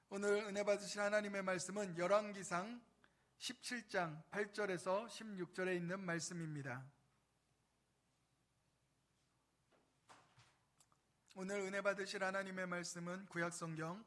오늘 은혜 받으실 하나님의 말씀은 열왕기상 17장 8절에서 16절에 있는 말씀입니다. 오늘 은혜 받으실 하나님의 말씀은 구약성경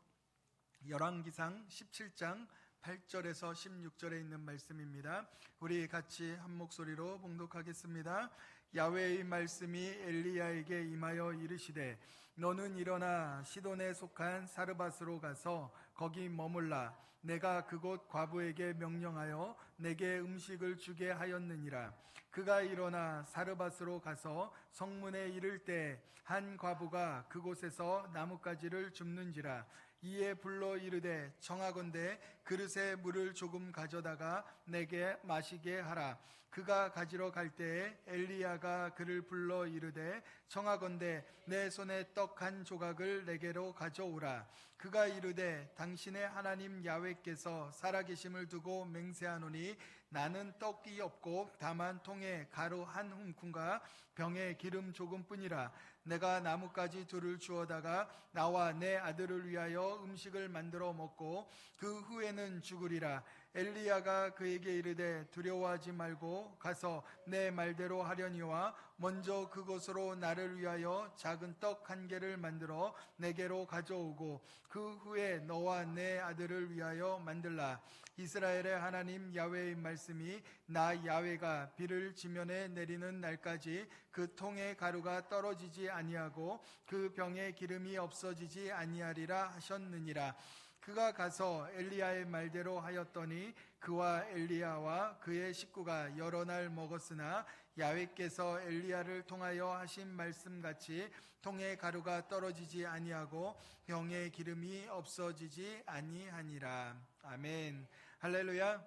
열왕기상 17장 8절에서 16절에 있는 말씀입니다. 우리 같이 한 목소리로 봉독하겠습니다. 야훼의 말씀이 엘리야에게 임하여 이르시되 너는 일어나 시돈에 속한 사르밧으로 가서 거기 머물라. 내가 그곳 과부에게 명령하여 내게 음식을 주게 하였느니라. 그가 일어나 사르밧으로 가서 성문에 이를 때 한 과부가 그곳에서 나뭇가지를 줍는지라. 이에 불러 이르되 청하건대 그릇에 물을 조금 가져다가 내게 마시게 하라. 그가 가지러 갈 때에 엘리야가 그를 불러 이르되 청하건대 내 손에 떡 한 조각을 내게로 가져오라. 그가 이르되 당신의 하나님 야훼께서 살아계심을 두고 맹세하노니 나는 떡이 없고 다만 통에 가루 한 움큼과 병에 기름 조금뿐이라. 내가 나뭇가지 둘을 주어다가 나와 내 아들을 위하여 음식을 만들어 먹고 그 후에는 죽으리라. 엘리야가 그에게 이르되 두려워하지 말고 가서 내 말대로 하려니와 먼저 그곳으로 나를 위하여 작은 떡 한 개를 만들어 내게로 가져오고 그 후에 너와 내 아들을 위하여 만들라. 이스라엘의 하나님 야훼의 말씀이 나 야훼가 비를 지면에 내리는 날까지 그 통에 가루가 떨어지지 아니하고 그 병에 기름이 없어지지 아니하리라 하셨느니라. 그가 가서 엘리야의 말대로 하였더니 그와 엘리야와 그의 식구가 여러 날 먹었으나 야훼께서 엘리야를 통하여 하신 말씀같이 통에 가루가 떨어지지 아니하고 병에 기름이 없어지지 아니하니라. 아멘. 할렐루야.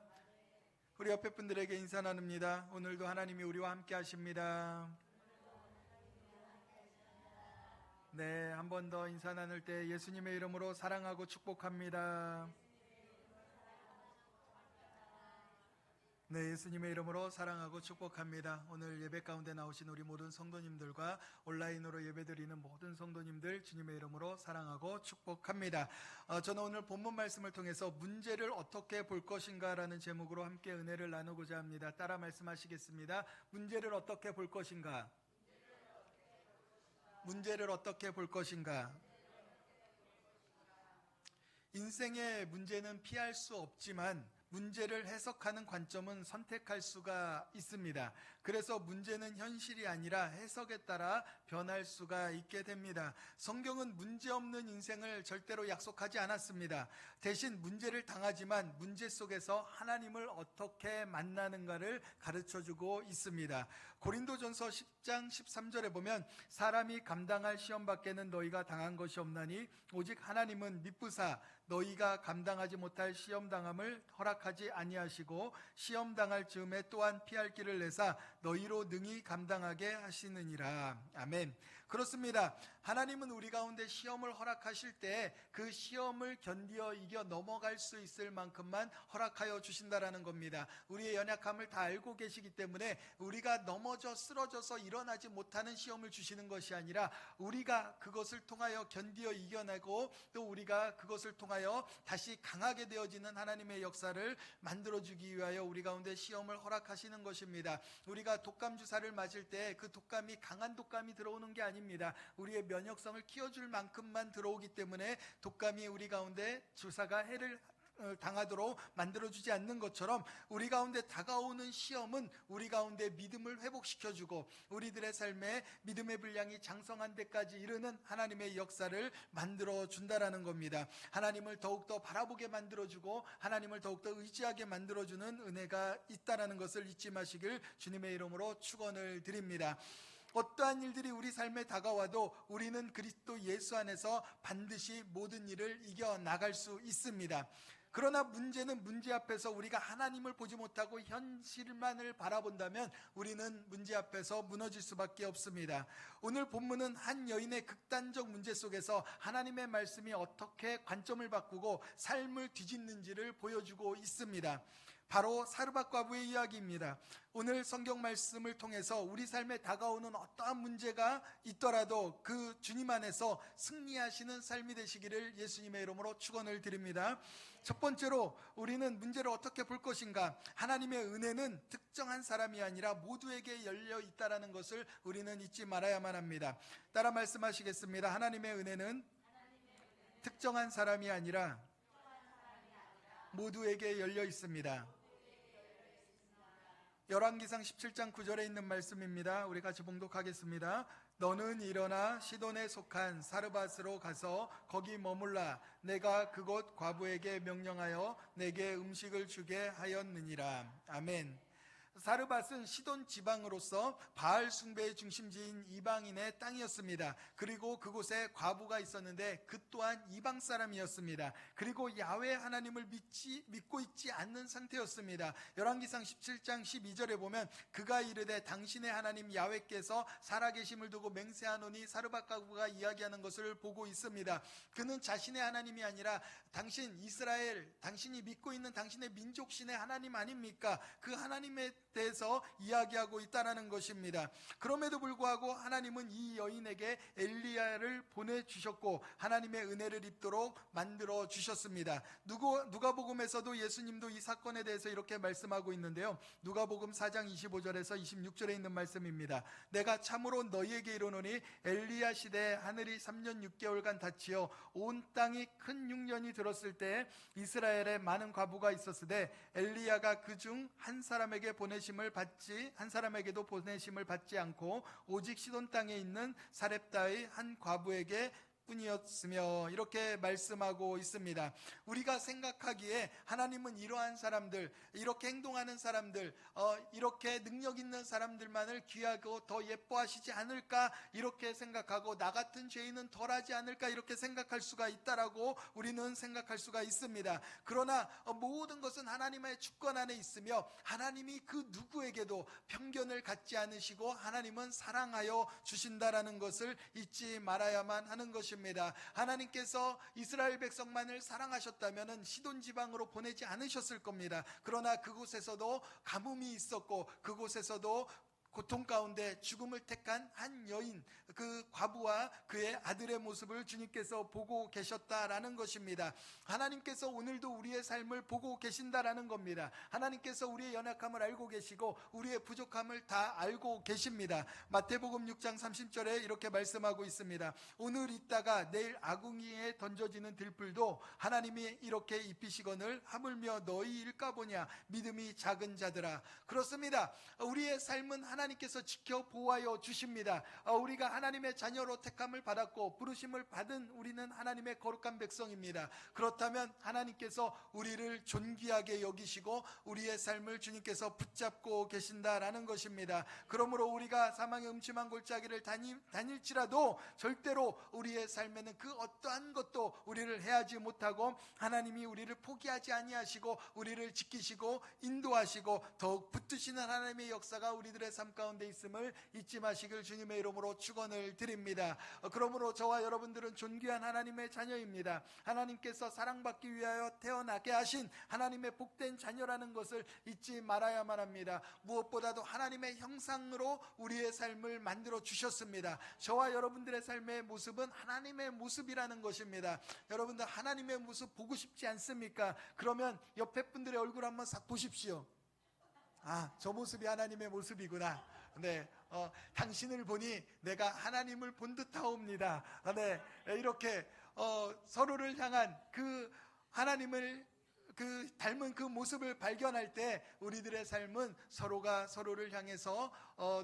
우리 옆에 분들에게 인사 나눕니다. 오늘도 하나님이 우리와 함께 하십니다. 네, 한 번 더 인사 나눌 때 예수님의 이름으로 사랑하고 축복합니다. 네, 예수님의 이름으로 사랑하고 축복합니다. 오늘 예배 가운데 나오신 우리 모든 성도님들과 온라인으로 예배드리는 모든 성도님들 주님의 이름으로 사랑하고 축복합니다. 저는 오늘 본문 말씀을 통해서 문제를 어떻게 볼 것인가 라는 제목으로 함께 은혜를 나누고자 합니다. 따라 말씀하시겠습니다. 문제를 어떻게 볼 것인가? 문제를 어떻게 볼 것인가? 인생의 문제는 피할 수 없지만 문제를 해석하는 관점은 선택할 수가 있습니다. 그래서 문제는 현실이 아니라 해석에 따라 변할 수가 있게 됩니다. 성경은 문제없는 인생을 절대로 약속하지 않았습니다. 대신 문제를 당하지만 문제 속에서 하나님을 어떻게 만나는가를 가르쳐주고 있습니다. 고린도전서 10장 13절에 보면 사람이 감당할 시험 밖에는 너희가 당한 것이 없나니 오직 하나님은 미쁘사 너희가 감당하지 못할 시험 당함을 허락하지 아니하시고 시험 당할 즈음에 또한 피할 길을 내사 너희로 능히 감당하게 하시느니라. 아멘. 그렇습니다. 하나님은 우리 가운데 시험을 허락하실 때 그 시험을 견디어 이겨 넘어갈 수 있을 만큼만 허락하여 주신다라는 겁니다. 우리의 연약함을 다 알고 계시기 때문에 우리가 넘어져 쓰러져서 일어나지 못하는 시험을 주시는 것이 아니라 우리가 그것을 통하여 견디어 이겨내고 또 우리가 그것을 통하여 다시 강하게 되어지는 하나님의 역사를 만들어주기 위하여 우리 가운데 시험을 허락하시는 것입니다. 우리가 독감 주사를 맞을 때 그 독감이 강한 독감이 들어오는 게 아닙니다. 우리의 면역성을 키워줄 만큼만 들어오기 때문에 독감이 우리 가운데 주사가 해를 당하도록 만들어주지 않는 것처럼 우리 가운데 다가오는 시험은 우리 가운데 믿음을 회복시켜주고 우리들의 삶에 믿음의 분량이 장성한 데까지 이르는 하나님의 역사를 만들어준다라는 겁니다. 하나님을 더욱더 바라보게 만들어주고 하나님을 더욱더 의지하게 만들어주는 은혜가 있다는 것을 잊지 마시길 주님의 이름으로 축원을 드립니다. 어떠한 일들이 우리 삶에 다가와도 우리는 그리스도 예수 안에서 반드시 모든 일을 이겨나갈 수 있습니다. 그러나 문제는 문제 앞에서 우리가 하나님을 보지 못하고 현실만을 바라본다면 우리는 문제 앞에서 무너질 수밖에 없습니다. 오늘 본문은 한 여인의 극단적 문제 속에서 하나님의 말씀이 어떻게 관점을 바꾸고 삶을 뒤집는지를 보여주고 있습니다. 바로 사르밧 과부의 이야기입니다. 오늘 성경 말씀을 통해서 우리 삶에 다가오는 어떠한 문제가 있더라도 그 주님 안에서 승리하시는 삶이 되시기를 예수님의 이름으로 축원을 드립니다. 첫 번째로 우리는 문제를 어떻게 볼 것인가? 하나님의 은혜는 특정한 사람이 아니라 모두에게 열려 있다는 것을 우리는 잊지 말아야만 합니다. 따라 말씀하시겠습니다. 하나님의 은혜는 특정한 사람이 아니라 모두에게 열려 있습니다. 열왕기상 17장 9절에 있는 말씀입니다. 우리 같이 봉독하겠습니다. 너는 일어나 시돈에 속한 사르밧으로 가서 거기 머물라. 내가 그곳 과부에게 명령하여 내게 음식을 주게 하였느니라. 아멘. 사르밧은 시돈 지방으로서 바알 숭배의 중심지인 이방인의 땅이었습니다. 그리고 그곳에 과부가 있었는데 그 또한 이방 사람이었습니다. 그리고 야훼 하나님을 믿고 있지 않는 상태였습니다. 열왕기상 17장 12절에 보면 그가 이르되 당신의 하나님 야훼께서 살아계심을 두고 맹세하노니 사르밧 과부가 이야기하는 것을 보고 있습니다. 그는 자신의 하나님이 아니라 당신 이스라엘, 당신이 믿고 있는 당신의 민족신의 하나님 아닙니까? 그 하나님에 대해서 이야기하고 있다는 것입니다. 그럼에도 불구하고 하나님은 이 여인에게 엘리야를 보내주셨고 하나님의 은혜를 입도록 만들어 주셨습니다. 누가복음에서도 예수님도 이 사건에 대해서 이렇게 말씀하고 있는데요. 누가복음 4장 25절에서 26절에 있는 말씀입니다. 내가 참으로 너희에게 이르노니 엘리야 시대에 하늘이 3년 6개월간 닫히어 온 땅이 큰 흉년이 들었을 때 이스라엘에 많은 과부가 있었으되 엘리야가 그중 한 사람에게도 보내심을 받지 않고 오직 시돈 땅에 있는 사렙다의 한 과부에게 뿐이었으며 이렇게 말씀하고 있습니다. 우리가 생각하기에 하나님은 이러한 사람들, 이렇게 행동하는 사람들, 이렇게 능력 있는 사람들만을 귀하고 더 예뻐하시지 않을까 이렇게 생각하고 나 같은 죄인은 덜하지 않을까 이렇게 생각할 수가 있다라고 우리는 생각할 수가 있습니다. 그러나 모든 것은 하나님의 주권 안에 있으며 하나님이 그 누구에게도 편견을 갖지 않으시고 하나님은 사랑하여 주신다라는 것을 잊지 말아야만 하는 것입니다. 하나님께서 이스라엘 백성만을 사랑하셨다면 시돈 지방으로 보내지 않으셨을 겁니다. 그러나 그곳에서도 가뭄이 있었고 그곳에서도 고통 가운데 죽음을 택한 한 여인, 그 과부와 그의 아들의 모습을 주님께서 보고 계셨다라는 것입니다. 하나님께서 오늘도 우리의 삶을 보고 계신다라는 겁니다. 하나님께서 우리의 연약함을 알고 계시고 우리의 부족함을 다 알고 계십니다. 마태복음 6장 30절에 이렇게 말씀하고 있습니다. 오늘 있다가 내일 아궁이에 던져지는 들불도 하나님이 이렇게 입히시거늘 하물며 너희일까 보냐 믿음이 작은 자들아. 그렇습니다. 우리의 삶은 하나님께서 지켜 보호하여 주십니다. 우리가 하나님의 자녀로 택함을 받았고 부르심을 받은 우리는 하나님의 거룩한 백성입니다. 그렇다면 하나님께서 우리를 존귀하게 여기시고 우리의 삶을 주님께서 붙잡고 계신다라는 것입니다. 그러므로 우리가 사망의 음침한 골짜기를 다닐지라도 절대로 우리의 삶에는 그 어떠한 것도 우리를 해하지 못하고 하나님이 우리를 포기하지 아니하시고 우리를 지키시고 인도하시고 더욱 붙드시는 하나님의 역사가 우리들의 삶 가운데 있음을 잊지 마시길 주님의 이름으로 축원을 드립니다. 그러므로 저와 여러분들은 존귀한 하나님의 자녀입니다. 하나님께서 사랑받기 위하여 태어나게 하신 하나님의 복된 자녀라는 것을 잊지 말아야만 합니다. 무엇보다도 하나님의 형상으로 우리의 삶을 만들어 주셨습니다. 저와 여러분들의 삶의 모습은 하나님의 모습이라는 것입니다. 여러분들 하나님의 모습 보고 싶지 않습니까? 그러면 옆에 분들의 얼굴 한번 싹 보십시오. 아, 저 모습이 하나님의 모습이구나. 네, 당신을 보니 내가 하나님을 본 듯하옵니다. 네, 이렇게 서로를 향한 그 하나님을 닮은 그 모습을 발견할 때 우리들의 삶은 서로가 서로를 향해서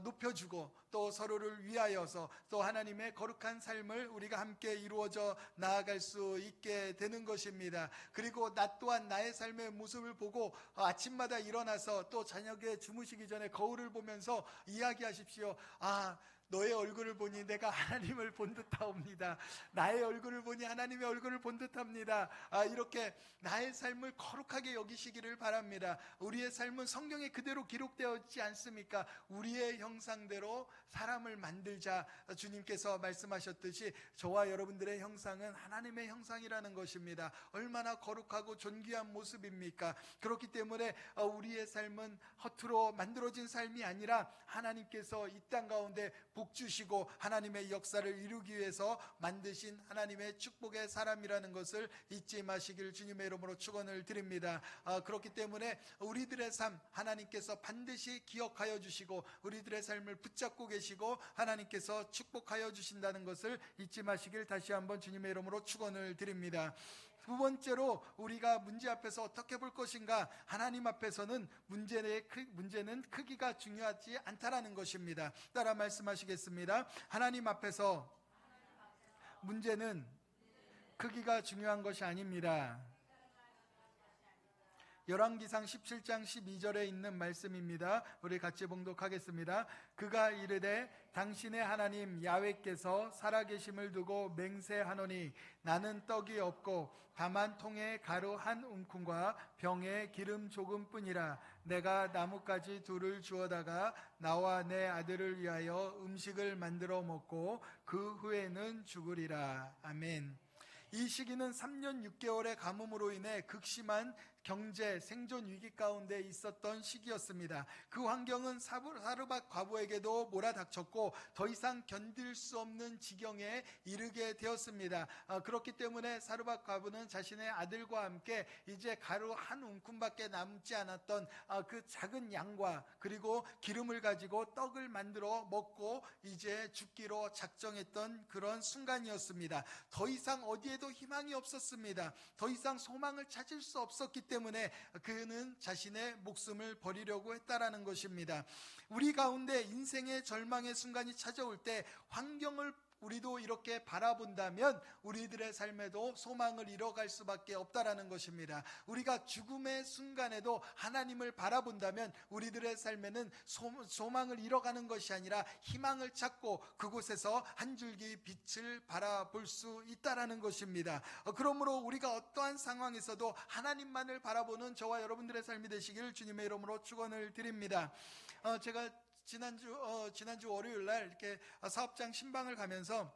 높여주고 또 서로를 위하여서 또 하나님의 거룩한 삶을 우리가 함께 이루어져 나아갈 수 있게 되는 것입니다. 그리고 나 또한 나의 삶의 모습을 보고 아침마다 일어나서 또 저녁에 주무시기 전에 거울을 보면서 이야기하십시오. 아, 너의 얼굴을 보니 내가 하나님을 본 듯하옵니다. 나의 얼굴을 보니 하나님의 얼굴을 본 듯합니다. 이렇게 나의 삶을 거룩하게 여기시기를 바랍니다. 우리의 삶은 성경에 그대로 기록되어 있지 않습니까? 우리의 형상대로 사람을 만들자. 주님께서 말씀하셨듯이 저와 여러분들의 형상은 하나님의 형상이라는 것입니다. 얼마나 거룩하고 존귀한 모습입니까? 그렇기 때문에 우리의 삶은 허투루 만들어진 삶이 아니라 하나님께서 이 땅 가운데 복 주시고 하나님의 역사를 이루기 위해서 만드신 하나님의 축복의 사람이라는 것을 잊지 마시길 주님의 이름으로 축원을 드립니다. 그렇기 때문에 우리들의 삶 하나님께서 반드시 기억하여 주시고 우리들의 삶을 붙잡고 계시고 하나님께서 축복하여 주신다는 것을 잊지 마시길 다시 한번 주님의 이름으로 축원을 드립니다. 두 번째로 우리가 문제 앞에서 어떻게 볼 것인가? 하나님 앞에서는 문제는 크기가 중요하지 않다라는 것입니다. 따라 말씀하시겠습니다. 하나님 앞에서 문제는 크기가 중요한 것이 아닙니다. 열왕기상 17장 12절에 있는 말씀입니다. 우리 같이 봉독하겠습니다. 그가 이르되 당신의 하나님 야훼께서 살아계심을 두고 맹세하노니 나는 떡이 없고 다만 통에 가루 한 움큼과 병에 기름 조금뿐이라. 내가 나뭇가지 둘을 주어다가 나와 내 아들을 위하여 음식을 만들어 먹고 그 후에는 죽으리라. 아멘. 이 시기는 3년 6개월의 가뭄으로 인해 극심한 경제 생존 위기 가운데 있었던 시기였습니다. 그 환경은 사르밧 과부에게도 몰아닥쳤고 더 이상 견딜 수 없는 지경에 이르게 되었습니다. 그렇기 때문에 사르밧 과부는 자신의 아들과 함께 이제 가루 한 움큼밖에 남지 않았던 그 작은 양과 그리고 기름을 가지고 떡을 만들어 먹고 이제 죽기로 작정했던 그런 순간이었습니다. 더 이상 어디에도 희망이 없었습니다. 더 이상 소망을 찾을 수 없었기 때문에 그는 자신의 목숨을 버리려고 했다라는 것입니다. 우리 가운데 인생의 절망의 순간이 찾아올 때 환경을 우리도 이렇게 바라본다면 우리들의 삶에도 소망을 잃어갈 수밖에 없다라는 것입니다. 우리가 죽음의 순간에도 하나님을 바라본다면 우리들의 삶에는 소망을 잃어가는 것이 아니라 희망을 찾고 그곳에서 한 줄기 빛을 바라볼 수 있다라는 것입니다. 그러므로 우리가 어떠한 상황에서도 하나님만을 바라보는 저와 여러분들의 삶이 되시기를 주님의 이름으로 축원을 드립니다. 제가 지난주 월요일 날 이렇게 사업장 신방을 가면서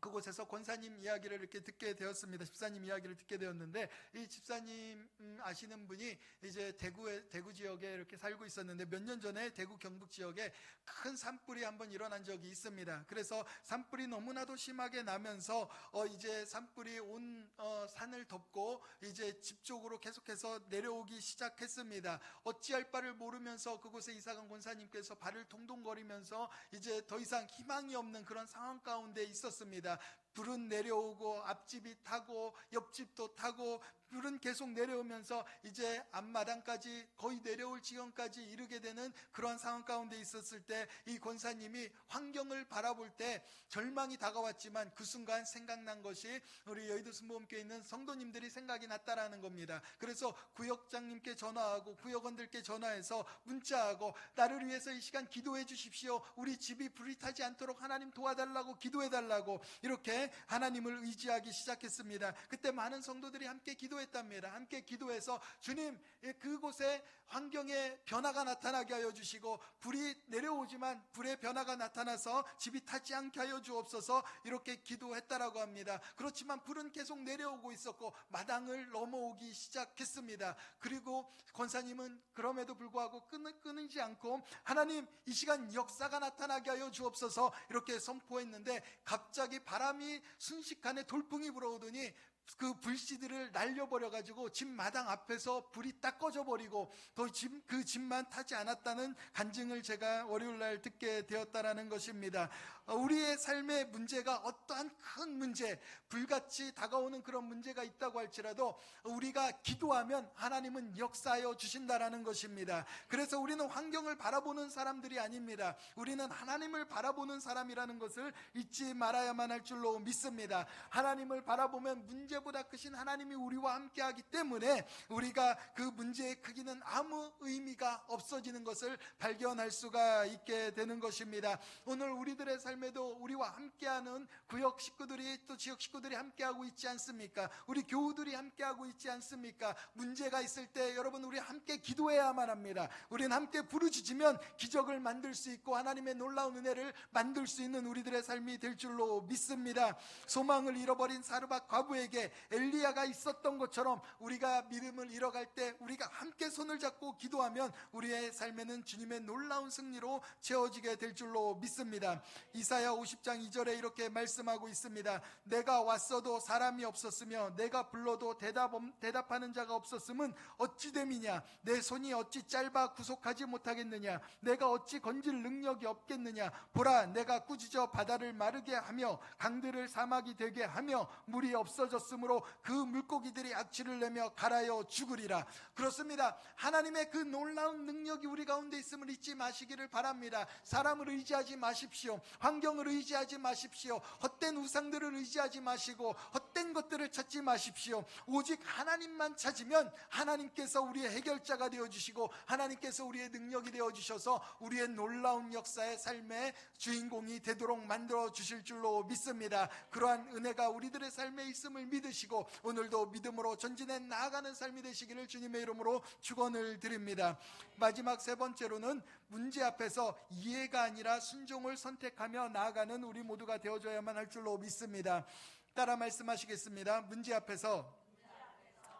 그곳에서 권사님 이야기를 이렇게 듣게 되었습니다. 집사님 이야기를 듣게 되었는데 이 집사님 아시는 분이 이제 대구 지역에 이렇게 살고 있었는데 몇 년 전에 대구 경북 지역에 큰 산불이 한번 일어난 적이 있습니다. 그래서 산불이 너무나도 심하게 나면서 이제 산불이 온 산을 덮고 이제 집 쪽으로 계속해서 내려오기 시작했습니다. 어찌할 바를 모르면서 그곳에 이사간 권사님께서 발을 동동거리면서 이제 더 이상 희망이 없는 그런 상황 가운데 있었습니다. 불은 내려오고 앞집이 타고 옆집도 타고 불은 계속 내려오면서 이제 앞마당까지 거의 내려올 지경까지 이르게 되는 그런 상황 가운데 있었을 때 이 권사님이 환경을 바라볼 때 절망이 다가왔지만 그 순간 생각난 것이 우리 여의도 순복음교회에 있는 성도님들이 생각이 났다라는 겁니다. 그래서 구역장님께 전화하고 구역원들께 전화해서 문자하고 나를 위해서 이 시간 기도해 주십시오. 우리 집이 불이 타지 않도록 하나님 도와달라고 기도해 달라고 이렇게 하나님을 의지하기 시작했습니다. 그때 많은 성도들이 함께 기도했답니다. 함께 기도해서 주님 그곳에 환경에 변화가 나타나게 하여 주시고 불이 내려오지만 불의 변화가 나타나서 집이 타지 않게 하여 주옵소서 이렇게 기도했다라고 합니다. 그렇지만 불은 계속 내려오고 있었고 마당을 넘어오기 시작했습니다. 그리고 권사님은 그럼에도 불구하고 끊이지 않고 하나님 이 시간 역사가 나타나게 하여 주옵소서 이렇게 선포했는데 갑자기 바람이 순식간에 돌풍이 불어오더니 그 불씨들을 날려버려가지고 집 마당 앞에서 불이 딱 꺼져버리고 또 그 집만 타지 않았다는 간증을 제가 월요일날 듣게 되었다라는 것입니다. 우리의 삶의 문제가 어떠한 큰 문제, 불같이 다가오는 그런 문제가 있다고 할지라도 우리가 기도하면 하나님은 역사하여 주신다라는 것입니다. 그래서 우리는 환경을 바라보는 사람들이 아닙니다. 우리는 하나님을 바라보는 사람이라는 것을 잊지 말아야만 할 줄로 믿습니다. 하나님을 바라보면 문제 문제보다 크신 하나님이 우리와 함께하기 때문에 우리가 그 문제의 크기는 아무 의미가 없어지는 것을 발견할 수가 있게 되는 것입니다. 오늘 우리들의 삶에도 우리와 함께하는 구역 식구들이, 또 지역 식구들이 함께하고 있지 않습니까? 우리 교우들이 함께하고 있지 않습니까? 문제가 있을 때 여러분, 우리 함께 기도해야만 합니다. 우리는 함께 부르짖으면 기적을 만들 수 있고 하나님의 놀라운 은혜를 만들 수 있는 우리들의 삶이 될 줄로 믿습니다. 소망을 잃어버린 사르밧 과부에게 엘리야가 있었던 것처럼 우리가 믿음을 잃어갈 때 우리가 함께 손을 잡고 기도하면 우리의 삶에는 주님의 놀라운 승리로 채워지게 될 줄로 믿습니다. 이사야 50장 2절에 이렇게 말씀하고 있습니다. 내가 왔어도 사람이 없었으며 내가 불러도 대답하는 자가 없었음은 어찌 됨이냐? 내 손이 어찌 짧아 구속하지 못하겠느냐? 내가 어찌 건질 능력이 없겠느냐? 보라, 내가 꾸짖어 바다를 마르게 하며 강들을 사막이 되게 하며 물이 없어졌으므로 그 물고기들이 악취를 내며 갈아여 죽으리라. 그렇습니다. 하나님의 그 놀라운 능력이 우리 가운데 있음을 잊지 마시기를 바랍니다. 사람을 의지하지 마십시오. 환경을 의지하지 마십시오. 헛된 우상들을 의지하지 마시고 헛된 것들을 찾지 마십시오. 오직 하나님만 찾으면 하나님께서 우리의 해결자가 되어주시고 하나님께서 우리의 능력이 되어주셔서 우리의 놀라운 역사의 삶의 주인공이 되도록 만들어 주실 줄로 믿습니다. 그러한 은혜가 우리들의 삶에 있음을 믿으시고 오늘도 믿음으로 전진해 나아가는 삶이 되시기를 주님의 이름으로 축원을 드립니다. 마지막 세 번째로는 문제 앞에서 이해가 아니라 순종을 선택하며 나아가는 우리 모두가 되어줘야만 할 줄로 믿습니다. 따라 말씀하시겠습니다. 문제 앞에서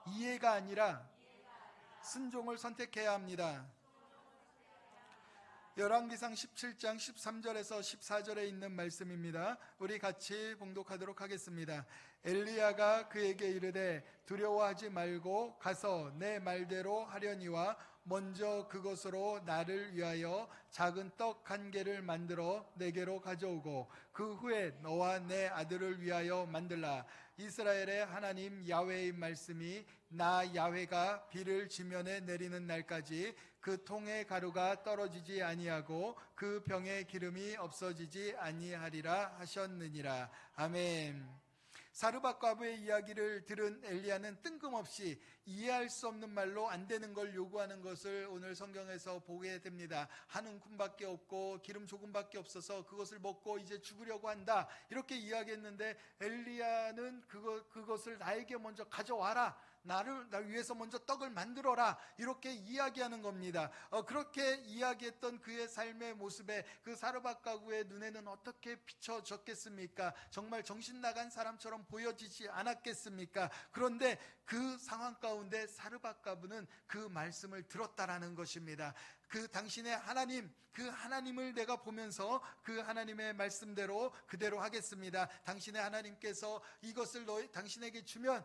이해가 아니라 순종을 선택해야 합니다. 열왕기상 17장 13절에서 14절에 있는 말씀입니다. 우리 같이 봉독하도록 하겠습니다. 엘리야가 그에게 이르되 두려워하지 말고 가서 내 말대로 하려니와 먼저 그것으로 나를 위하여 작은 떡 한 개를 만들어 내게로 가져오고 그 후에 너와 내 아들을 위하여 만들라. 이스라엘의 하나님 야훼의 말씀이 나 야훼가 비를 지면에 내리는 날까지 그 통의 가루가 떨어지지 아니하고 그 병의 기름이 없어지지 아니하리라 하셨느니라. 아멘. 사르밧 과부의 이야기를 들은 엘리야는 뜬금없이 이해할 수 없는 말로 안 되는 걸 요구하는 것을 오늘 성경에서 보게 됩니다. 한 움큼밖에 없고 기름 조금밖에 없어서 그것을 먹고 이제 죽으려고 한다, 이렇게 이야기했는데 엘리야는 그것을 나에게 먼저 가져와라, 나를 위해서 먼저 떡을 만들어라, 이렇게 이야기하는 겁니다. 그렇게 이야기했던 그의 삶의 모습에 그 사르밧 과부의 눈에는 어떻게 비춰졌겠습니까? 정말 정신 나간 사람처럼 보여지지 않았겠습니까? 그런데 그 상황 가운데 사르밧 과부는 그 말씀을 들었다라는 것입니다. 그 당신의 하나님, 그 하나님을 내가 보면서 그 하나님의 말씀대로 그대로 하겠습니다. 당신의 하나님께서 이것을 당신에게 주면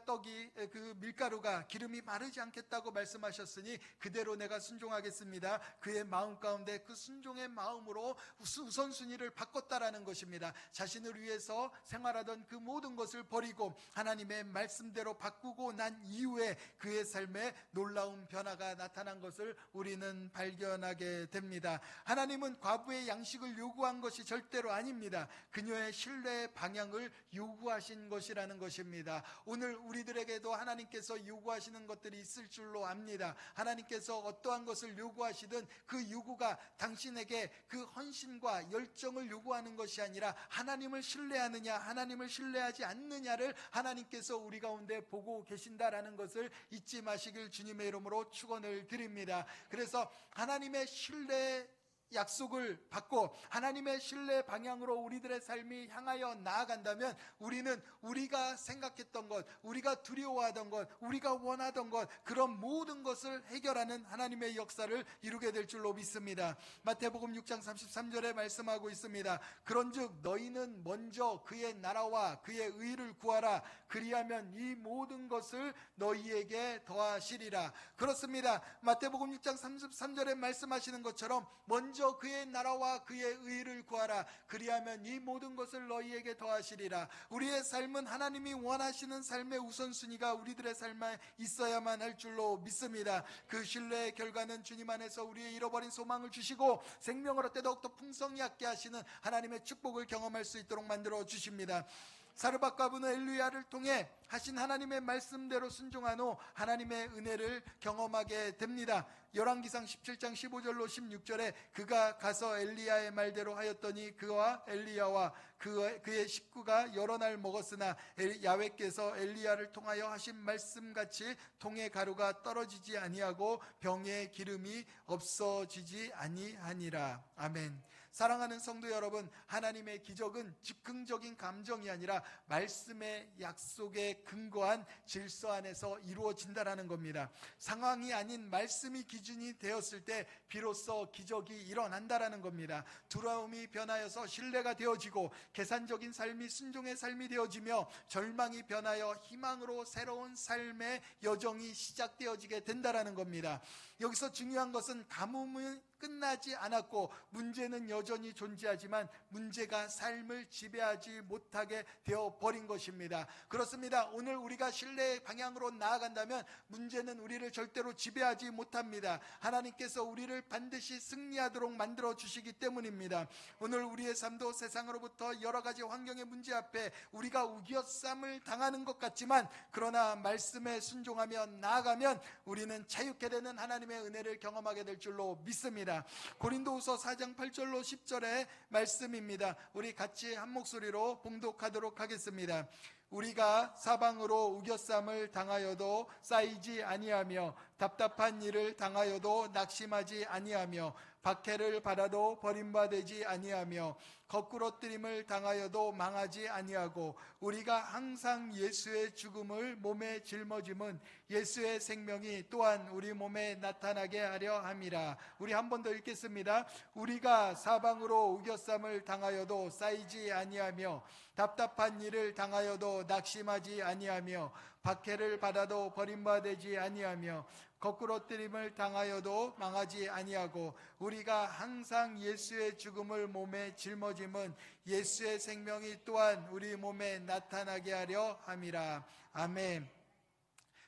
떡이, 그 밀가루가 기름이 마르지 않겠다고 말씀하셨으니 그대로 내가 순종하겠습니다. 그의 마음 가운데 그 순종의 마음으로 우선순위를 바꿨다라는 것입니다. 자신을 위해서 생활하던 그 모든 것을 버리고 하나님의 말씀대로 바꾸고 난 이후에 그의 삶에 놀라운 변화가 나타난 것을 우리는 발견하게 됩니다. 하나님은 과부의 양식을 요구한 것이 절대로 아닙니다. 그녀의 신뢰의 방향을 요구하신 것이라는 것입니다. 오늘 우리들에게도 하나님께서 요구하시는 것들이 있을 줄로 압니다. 하나님께서 어떠한 것을 요구하시든 그 요구가 당신에게 그 헌신과 열정을 요구하는 것이 아니라 하나님을 신뢰하느냐 하나님을 신뢰하지 않느냐를 하나님께서 우리 가운데 보고 계신다라는 것을 잊지 마시길 주님의 이름으로 축원을 드립니다. 그래서 하나님의 신뢰 약속을 받고 하나님의 신뢰 방향으로 우리들의 삶이 향하여 나아간다면 우리는 우리가 생각했던 것, 우리가 두려워하던 것, 우리가 원하던 것, 그런 모든 것을 해결하는 하나님의 역사를 이루게 될 줄로 믿습니다. 마태복음 6장 33절에 말씀하고 있습니다. 그런즉 너희는 먼저 그의 나라와 그의 의를 구하라. 그리하면 이 모든 것을 너희에게 더하시리라. 그렇습니다. 마태복음 6장 33절에 말씀하시는 것처럼 먼저 그의 나라와 그의 의를 구하라. 그리하면 이 모든 것을 너희에게 더하시리라. 우리의 삶은 하나님이 원하시는 삶의 우선순위가 우리들의 삶에 있어야만 할 줄로 믿습니다. 그 신뢰의 결과는 주님 안에서 우리의 잃어버린 소망을 주시고 생명을 얻되 더욱더 풍성히 갖게 하시는 하나님의 축복을 경험할 수 있도록 만들어 주십니다. 사르밧과부는 엘리야를 통해 하신 하나님의 말씀대로 순종한 후 하나님의 은혜를 경험하게 됩니다. 열왕기상 17장 15절로 16절에 그가 가서 엘리야의 말대로 하였더니 그와 엘리야와 그의 식구가 여러 날 먹었으나 야훼께서 엘리야를 통하여 하신 말씀같이 통의 가루가 떨어지지 아니하고 병에 기름이 없어지지 아니하니라. 아멘. 사랑하는 성도 여러분, 하나님의 기적은 즉흥적인 감정이 아니라 말씀의 약속에 근거한 질서 안에서 이루어진다라는 겁니다. 상황이 아닌 말씀이 기준이 되었을 때 비로소 기적이 일어난다라는 겁니다. 두려움이 변하여서 신뢰가 되어지고 계산적인 삶이 순종의 삶이 되어지며 절망이 변하여 희망으로 새로운 삶의 여정이 시작되어지게 된다라는 겁니다. 여기서 중요한 것은 가뭄은 끝나지 않았고 문제는 여전히 존재하지만 문제가 삶을 지배하지 못하게 되어버린 것입니다. 그렇습니다. 오늘 우리가 신뢰의 방향으로 나아간다면 문제는 우리를 절대로 지배하지 못합니다. 하나님께서 우리를 반드시 승리하도록 만들어 주시기 때문입니다. 오늘 우리의 삶도 세상으로부터 여러 가지 환경의 문제 앞에 우리가 우겨쌈을 당하는 것 같지만 그러나 말씀에 순종하며 나아가면 우리는 자유케 되는 하나님의 은혜를 경험하게 될 줄로 믿습니다. 고린도후서 4장 8절로 10절의 말씀입니다. 우리 같이 한 목소리로 봉독하도록 하겠습니다. 우리가 사방으로 우겨쌈을 당하여도 쌓이지 아니하며 답답한 일을 당하여도 낙심하지 아니하며 박해를 받아도 버림받지 아니하며 거꾸러뜨림을 당하여도 망하지 아니하고 우리가 항상 예수의 죽음을 몸에 짊어짐은 예수의 생명이 또한 우리 몸에 나타나게 하려 함이라. 우리 한 번 더 읽겠습니다. 우리가 사방으로 우겨쌈을 당하여도 쌓이지 아니하며 답답한 일을 당하여도 낙심하지 아니하며 박해를 받아도 버림받지 아니하며 거꾸러뜨림을 당하여도 망하지 아니하고 우리가 항상 예수의 죽음을 몸에 짊어짐은 예수의 생명이 또한 우리 몸에 나타나게 하려 함이라. 아멘.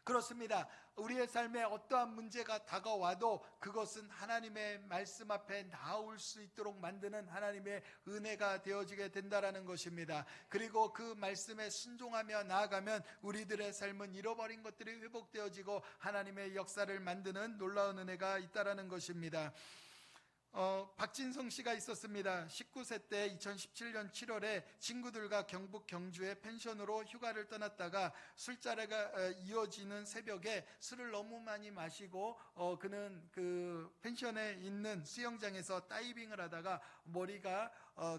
그렇습니다. 우리의 삶에 어떠한 문제가 다가와도 그것은 하나님의 말씀 앞에 나올 수 있도록 만드는 하나님의 은혜가 되어지게 된다라는 것입니다. 그리고 그 말씀에 순종하며 나아가면 우리들의 삶은 잃어버린 것들이 회복되어지고 하나님의 역사를 만드는 놀라운 은혜가 있다라는 것입니다. 박진성 씨가 있었습니다. 19세 때 2017년 7월에 친구들과 경북 경주에 펜션으로 휴가를 떠났다가 술자리가 이어지는 새벽에 술을 너무 많이 마시고 그는 그 펜션에 있는 수영장에서 다이빙을 하다가 머리가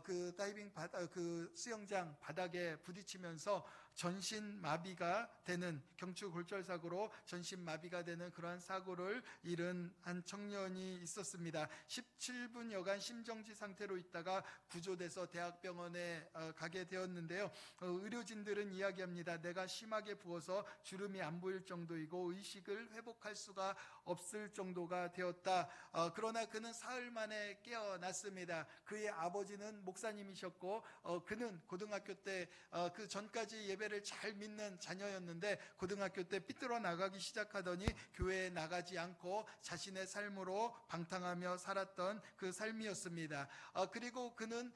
그 수영장 바닥에 부딪히면서 전신마비가 되는 경추골절사고로 전신마비가 되는 그러한 사고를 잃은 한 청년이 있었습니다. 17분여간 심정지 상태로 있다가 구조돼서 대학병원에 가게 되었는데요. 의료진들은 이야기합니다. 내가 심하게 부어서 주름이 안 보일 정도이고 의식을 회복할 수가 없을 정도가 되었다. 그러나 그는 사흘 만에 깨어났습니다. 그의 아버지는 목사님이셨고 그는 고등학교 때 그 전까지 예배를 잘 믿는 자녀였는데 고등학교 때 삐뚤어 나가기 시작하더니 교회에 나가지 않고 자신의 삶으로 방탕하며 살았던 그 삶이었습니다. 그리고 그는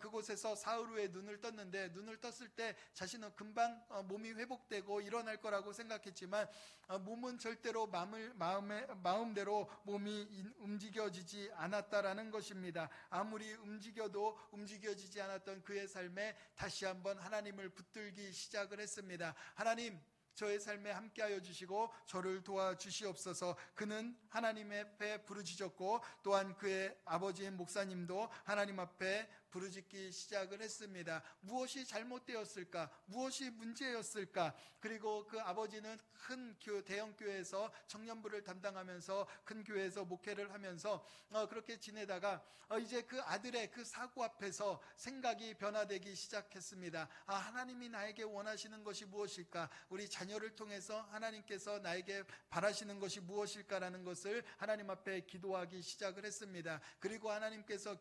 그곳에서 사흘 후에 눈을 떴는데 눈을 떴을 때 자신은 금방 몸이 회복되고 일어날 거라고 생각했지만 몸은 절대로 마음대로 몸이 움직여지지 않았다라는 것입니다. 아무리 움직여도 움직여지지 않았던 그의 삶에 다시 한번 하나님을 붙들기 시작을 했습니다. 하나님, 저의 삶에 함께하여 주시고 저를 도와주시옵소서. 그는 하나님 앞에 부르짖었고 또한 그의 아버지인 목사님도 하나님 앞에 부르짖기 시작을 했습니다. 무엇이 잘못되었을까? 무엇이 문제였을까? 그리고 그 아버지는 큰 대형 교회에서 청년부를 담당하면서 큰 교회에서 목회를 하면서 그렇게 지내다가 이제 그 아들의 그 사고 앞에서 생각이 변화되기 시작했습니다. 하나님이 나에게 원하시는 것이 무엇일까? 우리 자녀를 통해서 하나님께서 나에게 바라시는 것이 무엇일까라는 것을 하나님 앞에 기도하기 시작을 했습니다. 그리고 하나님께서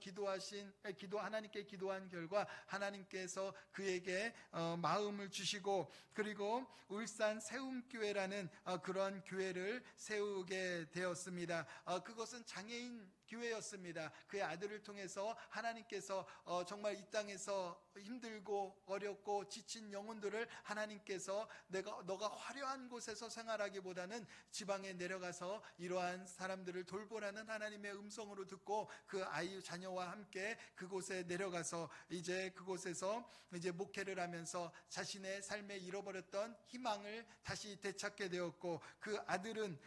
하나님께 기도한 결과 하나님께서 그에게 마음을 주시고 그리고 울산 세움교회라는 그런 교회를 세우게 되었습니다. 그것은 장애인 교회였습니다. 그의 아들을 통해서 하나님께서 정말 이 땅에서 힘들고 어렵고 지친 영혼들을 하나님께서 너가 화려한 곳에서 생활하기보다는 지방에 내려가서 이러한 사람들을 돌보라는 하나님의 음성으로 듣고 그 아이 자녀와 함께 그곳에 내려가서 이제 그곳에서 이제 목회를 하면서 자신의 삶에 잃어버렸던 희망을 다시 되찾게 되었고, 그 아들은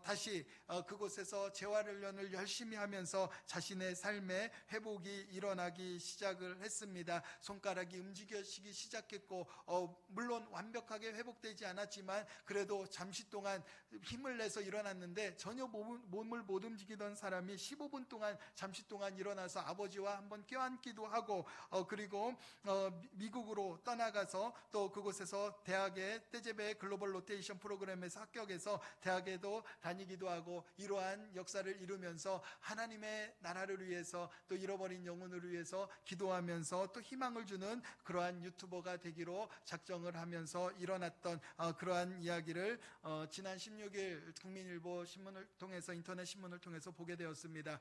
다시 그곳에서 재활훈련을 열심히 하면서 자신의 삶의 회복이 일어나기 시작을 했습니다. 손가락이 움직여지기 시작했고, 물론 완벽하게 회복되지 않았지만 그래도 잠시 동안 힘을 내서 일어났는데, 전혀 몸을 못 움직이던 사람이 15분 동안 잠시 동안 일어나서 아버지와 한번 껴안기도 하고, 그리고 미국으로 떠나가서 또 그곳에서 대학의 떼제베 글로벌 로테이션 프로그램에서 합격해서 대학에도 다니기도 하고, 이러한 역사를 이루면서 하나님의 나라를 위해서 또 잃어버린 영혼을 위해서 기도하면서 또 희망을 주는 그러한 유튜버가 되기로 작정을 하면서 일어났던 그러한 이야기를 지난 16일 국민일보 신문을 통해서, 인터넷 신문을 통해서 보게 되었습니다.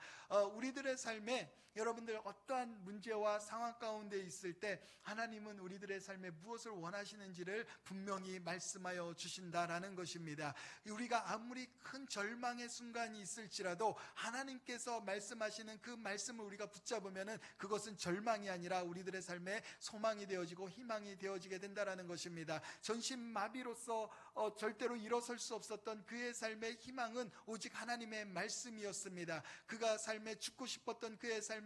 우리들의 삶에 여러분들 어떠한 문제와 상황 가운데 있을 때 하나님은 우리들의 삶에 무엇을 원하시는지를 분명히 말씀하여 주신다라는 것입니다. 우리가 아무리 큰 절망의 순간이 있을지라도 하나님께서 말씀하시는 그 말씀을 우리가 붙잡으면은 그것은 절망이 아니라 우리들의 삶에 소망이 되어지고 희망이 되어지게 된다라는 것입니다. 전신마비로서 절대로 일어설 수 없었던 그의 삶의 희망은 오직 하나님의 말씀이었습니다. 그가 삶에 죽고 싶었던 그의 삶에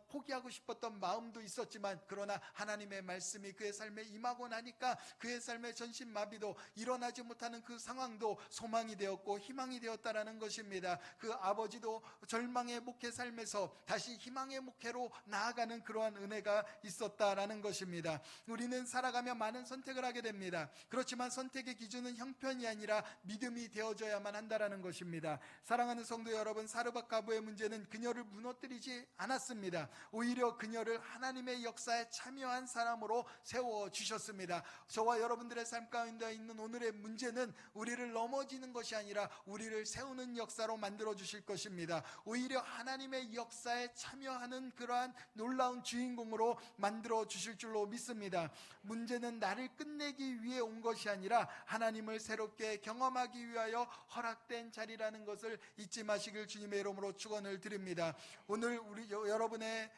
포기하고 싶었던 마음도 있었지만, 그러나 하나님의 말씀이 그의 삶에 임하고 나니까 그의 삶의 전신마비도, 일어나지 못하는 그 상황도 소망이 되었고 희망이 되었다라는 것입니다. 그 아버지도 절망의 목회 삶에서 다시 희망의 목회로 나아가는 그러한 은혜가 있었다라는 것입니다. 우리는 살아가며 많은 선택을 하게 됩니다. 그렇지만 선택의 기준은 형편이 아니라 믿음이 되어져야만 한다라는 것입니다. 사랑하는 성도 여러분, 사르밧 과부의 문제는 그녀를 무너뜨리지 않았습니다. 오히려 그녀를 하나님의 역사에 참여한 사람으로 세워주셨습니다. 저와 여러분들의 삶 가운데 있는 오늘의 문제는 우리를 넘어지는 것이 아니라 우리를 세우는 역사로 만들어 주실 것입니다. 오히려 하나님의 역사에 참여하는 그러한 놀라운 주인공으로 만들어 주실 줄로 믿습니다. 문제는 나를 끝내기 위해 온 것이 아니라 하나님을 새롭게 경험하기 위하여 허락된 자리라는 것을 잊지 마시길 주님의 이름으로 축원을 드립니다. 오늘 여러분의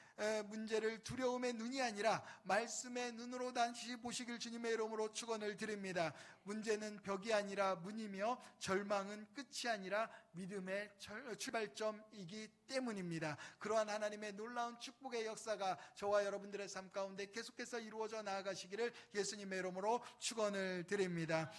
문제를 두려움의 눈이 아니라 말씀의 눈으로 다시 보시길 주님의 이름으로 축원을 드립니다. 문제는 벽이 아니라 문이며 절망은 끝이 아니라 믿음의 출발점이기 때문입니다. 그러한 하나님의 놀라운 축복의 역사가 저와 여러분들의 삶 가운데 계속해서 이루어져 나아가시기를 예수님의 이름으로 축원을 드립니다.